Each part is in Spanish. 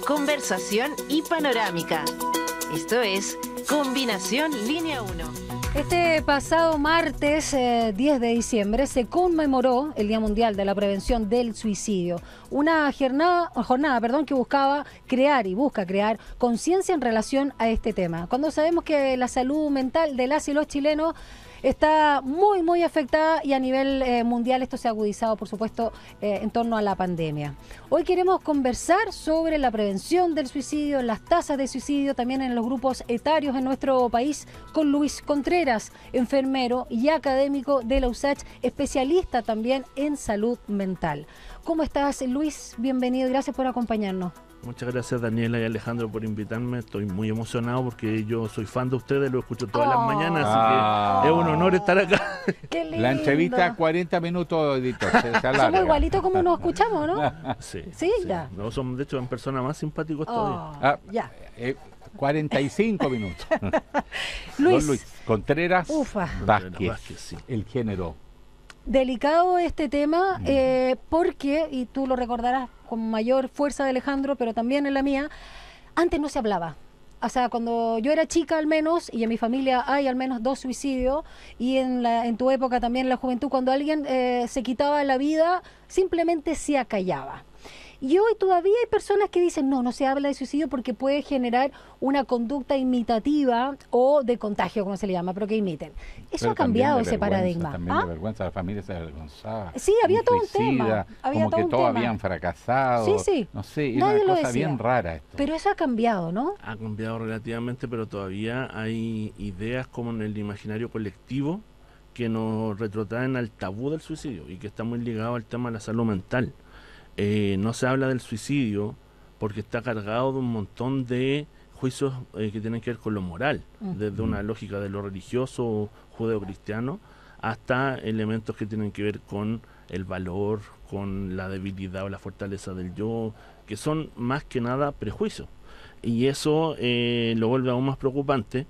conversación y panorámica. Esto es Combinación Línea 1. Este pasado martes 10 de diciembre se conmemoró el Día Mundial de la Prevención del Suicidio, una jornada que buscaba crear y busca crear conciencia en relación a este tema. Cuando sabemos que la salud mental de las y los chilenos está muy afectada y a nivel mundial esto se ha agudizado, por supuesto, en torno a la pandemia. Hoy queremos conversar sobre la prevención del suicidio, las tasas de suicidio también en los grupos etarios en nuestro país, con Luis Contreras, enfermero y académico de la USACH, especialista también en salud mental. ¿Cómo estás, Luis? Bienvenido y gracias por acompañarnos. Muchas gracias, Daniela y Alejandro, por invitarme. Estoy muy emocionado porque yo soy fan de ustedes, lo escucho todas las mañanas, así que es un honor estar acá. Qué lindo. La entrevista 40 minutos, editor. Somos igualitos como nos escuchamos, ¿no? Sí, ¿Sí? Ya. No, son de hecho en persona más simpáticos todavía. Ya. 45 minutos. Luis. Don Luis Contreras Vázquez, sí. el género. Delicado este tema, porque, y tú lo recordarás con mayor fuerza de Alejandro, pero también en la mía, antes no se hablaba. O sea, cuando yo era chica al menos, y en mi familia hay al menos 2 suicidios, y en tu época también en la juventud, cuando alguien se quitaba la vida, simplemente se acallaba. Y hoy todavía hay personas que dicen, no se habla de suicidio porque puede generar una conducta imitativa o de contagio, como se le llama, pero que imiten. Eso ha cambiado ese paradigma. También de vergüenza, la familia se avergonzaba. Sí, había todo un tema. Como que todos habían fracasado. Sí. No sé, nadie era lo una cosa decía. bien rara esto. Pero eso ha cambiado, ¿no? Ha cambiado relativamente, pero todavía hay ideas como en el imaginario colectivo que nos retrotraen al tabú del suicidio y que está muy ligado al tema de la salud mental. No se habla del suicidio porque está cargado de un montón de juicios que tienen que ver con lo moral, desde una lógica de lo religioso judeocristiano hasta elementos que tienen que ver con el valor, con la debilidad o la fortaleza del yo, que son más que nada prejuicios. Y eso lo vuelve aún más preocupante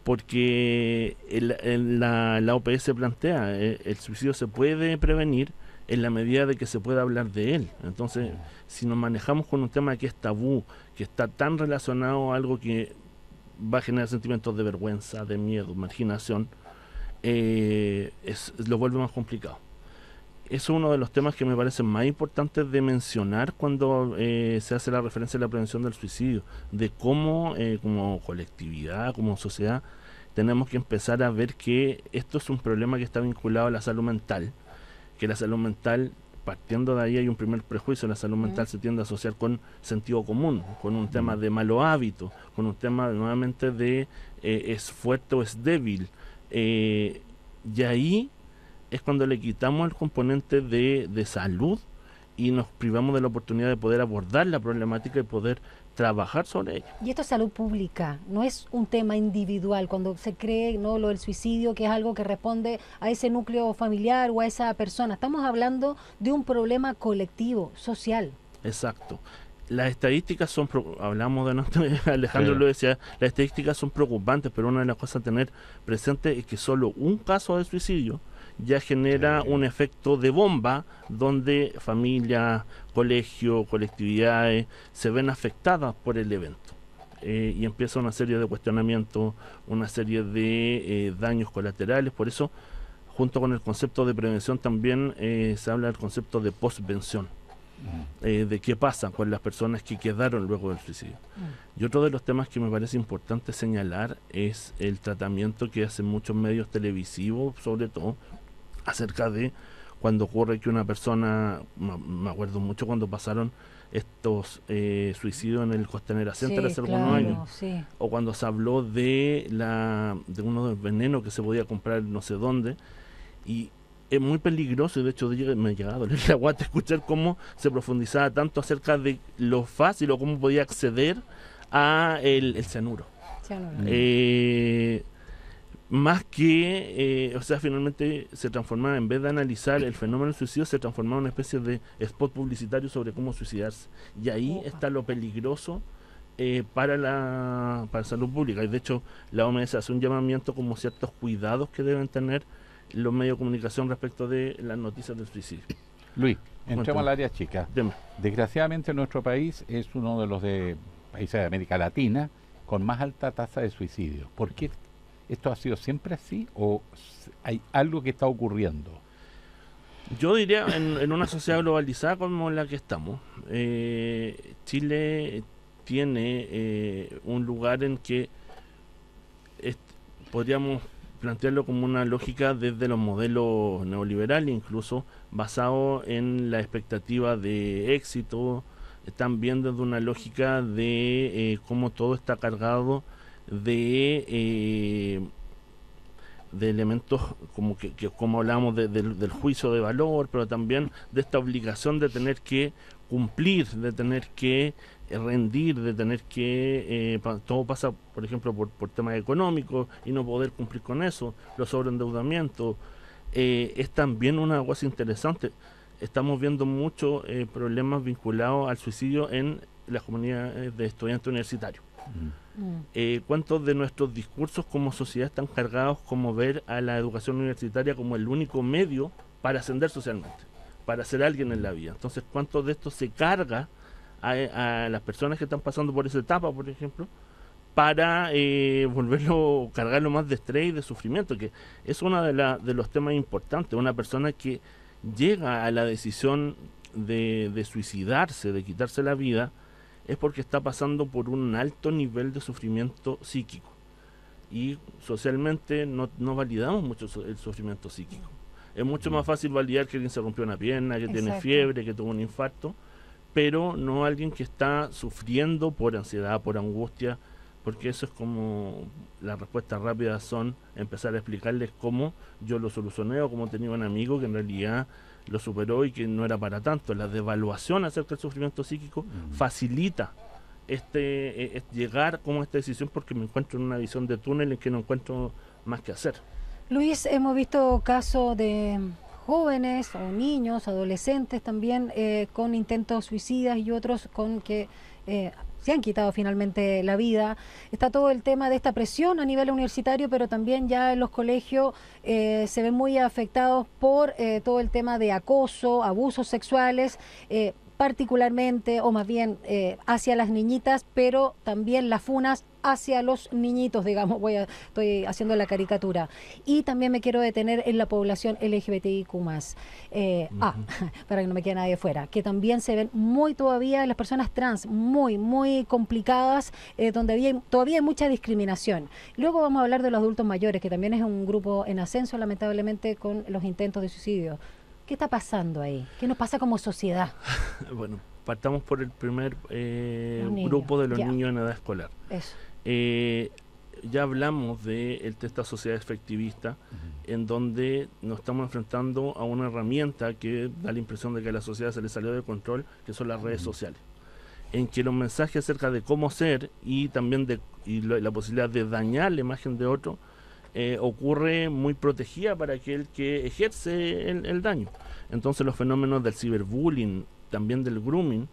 porque la OPS plantea, el suicidio se puede prevenir en la medida de que se pueda hablar de él. Entonces, si nos manejamos con un tema que es tabú, que está tan relacionado a algo que va a generar sentimientos de vergüenza, de miedo, marginación, lo vuelve más complicado. Eso es uno de los temas que me parecen más importantes de mencionar cuando se hace la referencia a la prevención del suicidio, de cómo como colectividad, como sociedad, tenemos que empezar a ver que esto es un problema que está vinculado a la salud mental, que la salud mental, partiendo de ahí hay un primer prejuicio, la salud mental se tiende a asociar con sentido común, con un tema de malo hábito, con un tema nuevamente de es fuerte o es débil, y ahí es cuando le quitamos el componente de salud y nos privamos de la oportunidad de poder abordar la problemática y poder trabajar sobre ella. Y esto es salud pública, no es un tema individual, cuando se cree lo del suicidio, que es algo que responde a ese núcleo familiar o a esa persona. Estamos hablando de un problema colectivo, social. Exacto. Las estadísticas son, hablamos de nuestro, Alejandro lo decía, las estadísticas son preocupantes, pero una de las cosas a tener presente es que solo un caso de suicidio ya genera un efecto de bomba donde familias, colegios, colectividades se ven afectadas por el evento. Y empieza una serie de cuestionamientos, una serie de daños colaterales. Por eso, junto con el concepto de prevención, también se habla del concepto de postvención. De qué pasa con las personas que quedaron luego del suicidio. Y otro de los temas que me parece importante señalar es el tratamiento que hacen muchos medios televisivos, sobre todo, acerca de cuando ocurre que una persona, me acuerdo mucho cuando pasaron estos suicidios en el Costanera Center hace algunos años, o cuando se habló de uno de los venenos que se podía comprar no sé dónde, y es muy peligroso, y de hecho me llegaba a doler la guata escuchar cómo se profundizaba tanto acerca de lo fácil o cómo podía acceder a el cianuro. Más que, finalmente se transformaba, en vez de analizar el fenómeno del suicidio, se transformaba en una especie de spot publicitario sobre cómo suicidarse. Y ahí está lo peligroso para la salud pública. Y de hecho, la OMS hace un llamamiento como ciertos cuidados que deben tener los medios de comunicación respecto de las noticias del suicidio. Luis, Entremos al área chica. Dime. Desgraciadamente nuestro país es uno de los países de América Latina con más alta tasa de suicidio. ¿Por qué esto ha sido siempre así o hay algo que está ocurriendo? Yo diría, en una sociedad globalizada como la que estamos, Chile tiene un lugar en que podríamos plantearlo como una lógica desde los modelos neoliberales, incluso basado en la expectativa de éxito, también desde una lógica de cómo todo está cargado de elementos como que como hablábamos del juicio de valor, pero también de esta obligación de tener que cumplir, de tener que rendir, de tener que todo pasa, por ejemplo, por temas económicos y no poder cumplir con eso, los sobreendeudamientos, es también una cosa interesante. Estamos viendo muchos problemas vinculados al suicidio en las comunidades de estudiantes universitarios. ¿Cuántos de nuestros discursos como sociedad están cargados como ver a la educación universitaria como el único medio para ascender socialmente, para ser alguien en la vida? Entonces, ¿cuántos de esto se carga a las personas que están pasando por esa etapa, por ejemplo, para cargarlo más de estrés y de sufrimiento? Que es uno de los temas importantes. Una persona que llega a la decisión de suicidarse, de quitarse la vida, es porque está pasando por un alto nivel de sufrimiento psíquico. Y socialmente no validamos mucho el sufrimiento psíquico. Es mucho más fácil validar que alguien se rompió una pierna, que tiene fiebre, que tuvo un infarto, pero no alguien que está sufriendo por ansiedad, por angustia, porque eso es como las respuestas rápidas son empezar a explicarles cómo yo lo solucioné o cómo tenía un amigo que en realidad lo superó y que no era para tanto. La devaluación acerca del sufrimiento psíquico facilita llegar como a esta decisión, porque me encuentro en una visión de túnel en que no encuentro más que hacer. Luis, hemos visto casos de jóvenes o niños, adolescentes también con intentos suicidas y otros con que se han quitado finalmente la vida. Está todo el tema de esta presión a nivel universitario, pero también ya en los colegios se ven muy afectados por todo el tema de acoso, abusos sexuales, particularmente, o más bien hacia las niñitas, pero también las funas hacia los niñitos, digamos, estoy haciendo la caricatura. Y también me quiero detener en la población LGBTIQ+, para que no me quede nadie fuera, que también se ven muy todavía las personas trans, muy complicadas, donde todavía hay mucha discriminación. Luego vamos a hablar de los adultos mayores, que también es un grupo en ascenso, lamentablemente, con los intentos de suicidio. ¿Qué está pasando ahí? ¿Qué nos pasa como sociedad? Bueno, partamos por el primer grupo de los niños en edad escolar. Eso. Ya hablamos de esta sociedad efectivista, en donde nos estamos enfrentando a una herramienta que da la impresión de que a la sociedad se le salió de control, que son las redes sociales, en que los mensajes acerca de cómo ser y también la posibilidad de dañar la imagen de otro ocurre muy protegida para aquel que ejerce el daño. Entonces los fenómenos del ciberbullying, también del grooming,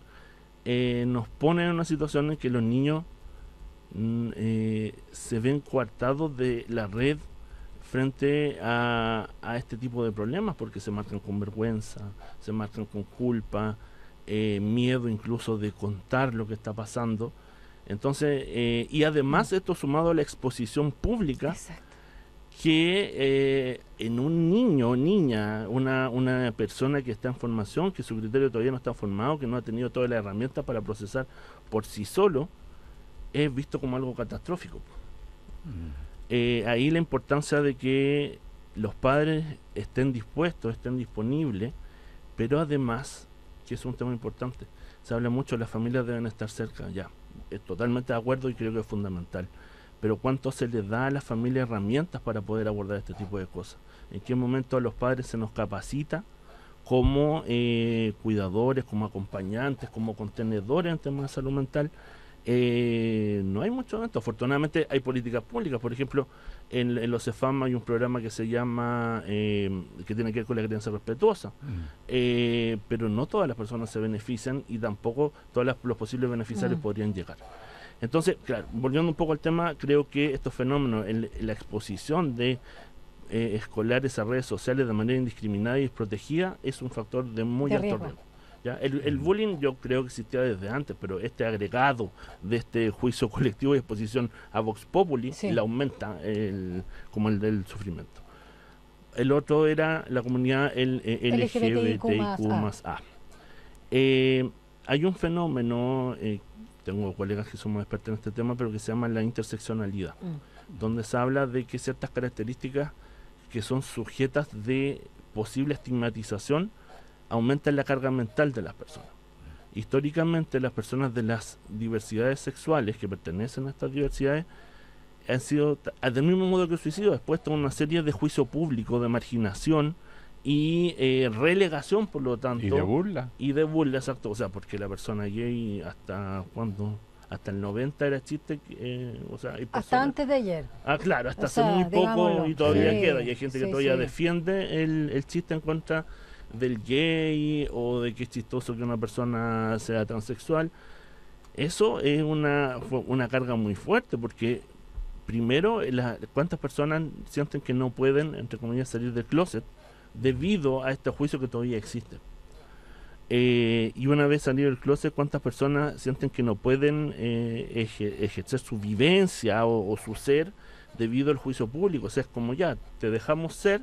nos ponen en una situación en que los niños se ven coartados de la red frente a este tipo de problemas, porque se marcan con vergüenza, se marcan con culpa, miedo incluso de contar lo que está pasando. Entonces, y además esto sumado a la exposición pública. Exacto. Que en un niño o niña, una persona que está en formación, que su criterio todavía no está formado, que no ha tenido todas las herramientas para procesar por sí solo, es visto como algo catastrófico. Ahí la importancia de que los padres estén dispuestos, estén disponibles, pero además, que es un tema importante, se habla mucho, las familias deben estar cerca, ya, totalmente de acuerdo y creo que es fundamental. Pero ¿cuánto se les da a las familias herramientas para poder abordar este tipo de cosas? ¿En qué momento a los padres se nos capacita como cuidadores, como acompañantes, como contenedores en temas de salud mental? No hay mucho de esto. Afortunadamente hay políticas públicas. Por ejemplo, en los CEFAM hay un programa que se llama, que tiene que ver con la crianza respetuosa. Pero no todas las personas se benefician y tampoco todos los posibles beneficiarios podrían llegar. Entonces, claro, volviendo un poco al tema, creo que estos fenómenos, la exposición de escolares a redes sociales de manera indiscriminada y desprotegida es un factor de muy De alto riesgo. riesgo. ¿Ya? El bullying yo creo que existía desde antes, pero este agregado de este juicio colectivo y exposición a Vox Populi Sí. le aumenta como el del sufrimiento. El otro era la comunidad LGBTIQ+A. Hay un fenómeno, tengo colegas que somos expertos en este tema, pero que se llama la interseccionalidad, donde se habla de que ciertas características que son sujetas de posible estigmatización aumentan la carga mental de las personas. Históricamente, las personas de las diversidades sexuales que pertenecen a estas diversidades han sido, del mismo modo que el suicidio, expuestos a una serie de juicio público, de marginación y relegación, por lo tanto. Y de burla. Y de burla, exacto. O sea, porque la persona gay, hasta el 90 era chiste. O sea, hay Hasta personas, antes de ayer. claro, hasta O hace sea, muy poco digámoslo. y todavía Sí, queda. Y hay gente que sí, todavía sí. defiende el chiste en contra del gay o de que es chistoso que una persona sea transexual. Eso es fue una carga muy fuerte porque primero cuántas personas sienten que no pueden, entre comillas, salir del closet debido a este juicio que todavía existe. Y una vez salido del closet, cuántas personas sienten que no pueden ejercer su vivencia o su ser debido al juicio público. O sea, es como ya, te dejamos ser,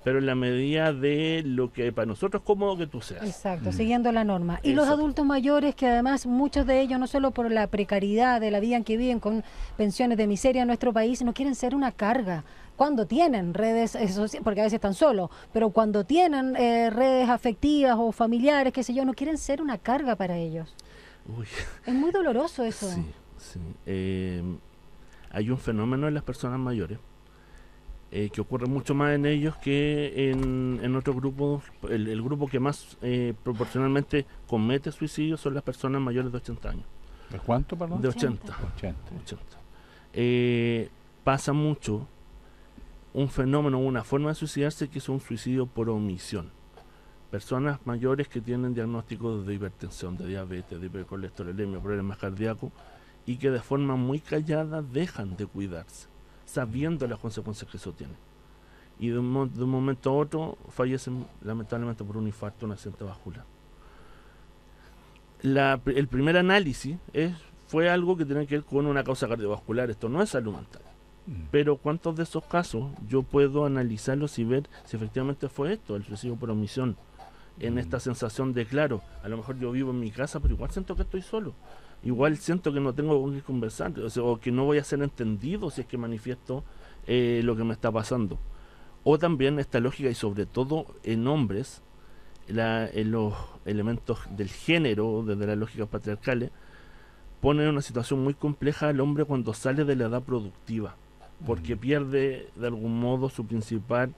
pero en la medida de lo que para nosotros es cómodo que tú seas. Exacto, siguiendo la norma. Y los Exacto. adultos mayores, que además muchos de ellos, no solo por la precariedad de la vida en que viven con pensiones de miseria en nuestro país, no quieren ser una carga. Cuando tienen redes sociales, porque a veces están solos, pero cuando tienen redes afectivas o familiares, qué sé yo, no quieren ser una carga para ellos. Uy, Es muy doloroso eso. sí, sí. Hay un fenómeno en las personas mayores que ocurre mucho más en ellos que en otros grupos. El grupo que más proporcionalmente comete suicidio son las personas mayores de 80 años. ¿De cuánto, perdón? De 80. 80. 80. Pasa mucho un fenómeno, una forma de suicidarse que es un suicidio por omisión. Personas mayores que tienen diagnósticos de hipertensión, de diabetes, de hipercolesterolemia, problemas cardíacos, y que de forma muy callada dejan de cuidarse, sabiendo las consecuencias que eso tiene. Y de un momento a otro fallecen lamentablemente por un infarto, un accidente vascular. El primer análisis fue algo que tiene que ver con una causa cardiovascular. Esto no es salud mental. Pero ¿cuántos de esos casos yo puedo analizarlos y ver si efectivamente fue esto, el suicidio por omisión? En esta sensación de, claro, a lo mejor yo vivo en mi casa, pero igual siento que estoy solo. Igual siento que no tengo con qué conversar, o que no voy a ser entendido si es que manifiesto lo que me está pasando. O también esta lógica, y sobre todo en hombres, en los elementos del género, desde las lógicas patriarcales, ponen en una situación muy compleja al hombre cuando sale de la edad productiva, porque pierde de algún modo su principal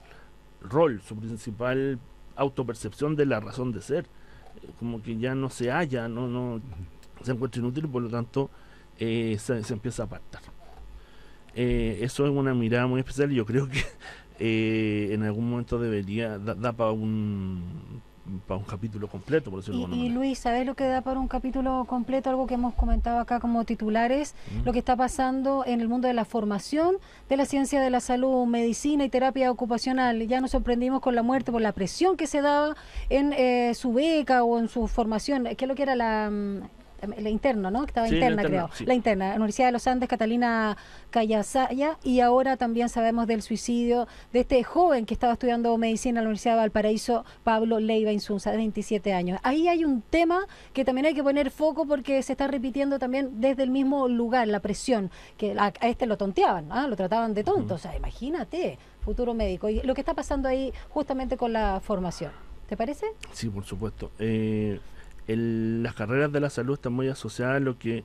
rol, su principal autopercepción de la razón de ser, como que ya no se halla, no se encuentra inútil, por lo tanto se empieza a apartar. Eso es una mirada muy especial y yo creo que en algún momento debería da para un capítulo completo, por decirlo de alguna Y manera. Luis, ¿sabes lo que da para un capítulo completo? Algo que hemos comentado acá como titulares, lo que está pasando en el mundo de la formación de la ciencia de la salud, medicina y terapia ocupacional. Ya nos sorprendimos con la muerte por la presión que se daba en su beca o en su formación. ¿Qué es lo que era la interna, ¿no? Que estaba Sí, interna, la interna, creo. sí. La interna, la Universidad de los Andes, Catalina Cayasaya, y ahora también sabemos del suicidio de este joven que estaba estudiando medicina en la Universidad de Valparaíso, Pablo Leiva Insunza, de 27 años. Ahí hay un tema que también hay que poner foco porque se está repitiendo también desde el mismo lugar, la presión, que a este lo tonteaban, ¿ah? Lo trataban de tonto, o sea, imagínate, futuro médico. Y lo que está pasando ahí justamente con la formación. ¿Te parece? Sí, por supuesto. Las carreras de la salud están muy asociadas a lo que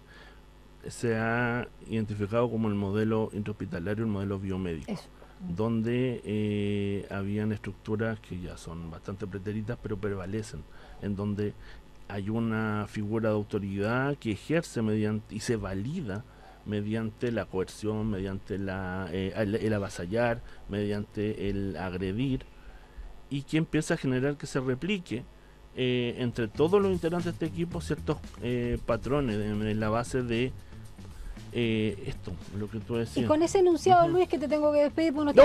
se ha identificado como el modelo intrahospitalario, el modelo biomédico, Eso. donde habían estructuras que ya son bastante pretéritas, pero prevalecen, en donde hay una figura de autoridad que ejerce y se valida mediante la coerción, mediante el avasallar, mediante el agredir, y que empieza a generar que se replique entre todos los integrantes de este equipo ciertos patrones en la base de esto, lo que tú decías. Y con ese enunciado, Luis, que te tengo que despedir, porque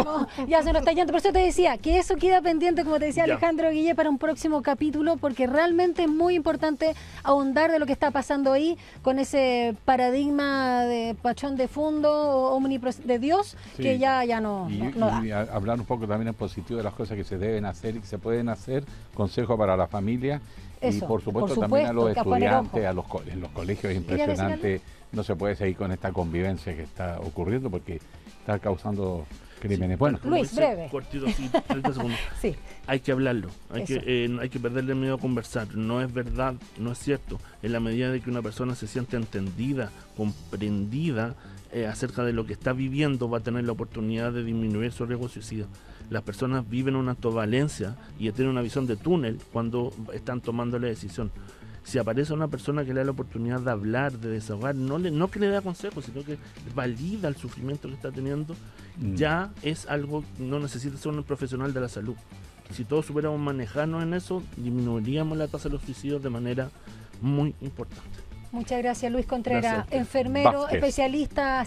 ya se nos está yendo. Por eso te decía que eso queda pendiente, como te decía Alejandro Guille, para un próximo capítulo, porque realmente es muy importante ahondar de lo que está pasando ahí con ese paradigma de pachón de fondo, de Dios, que ya no da. Y hablar un poco también en positivo de las cosas que se deben hacer y que se pueden hacer, consejo para la familia. Eso, y por supuesto también a los estudiantes, en los colegios es impresionante. No se puede seguir con esta convivencia que está ocurriendo porque está causando crímenes. Bueno, Luis, breve. Cortito, sí, 30 segundos. Sí. Hay que hablarlo, hay que perderle miedo a conversar. No es verdad, no es cierto. En la medida de que una persona se siente entendida, comprendida acerca de lo que está viviendo, va a tener la oportunidad de disminuir su riesgo de suicidio. Las personas viven una ambivalencia y tienen una visión de túnel cuando están tomando la decisión. Si aparece una persona que le da la oportunidad de hablar, de desahogar, no que le dé consejos, sino que valida el sufrimiento que está teniendo, ya es algo, no necesita ser un profesional de la salud. Si todos supiéramos manejarnos en eso, disminuiríamos la tasa de los suicidios de manera muy importante. Muchas gracias, Luis Contreras, enfermero, especialista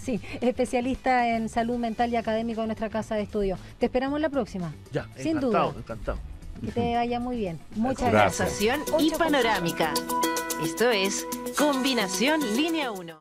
en salud mental y académico de nuestra casa de estudio. Te esperamos la próxima. Ya, sin duda. Encantado. Que te vaya muy bien. Muchas gracias. Conversación y panorámica. Esto es Combinación Línea 1.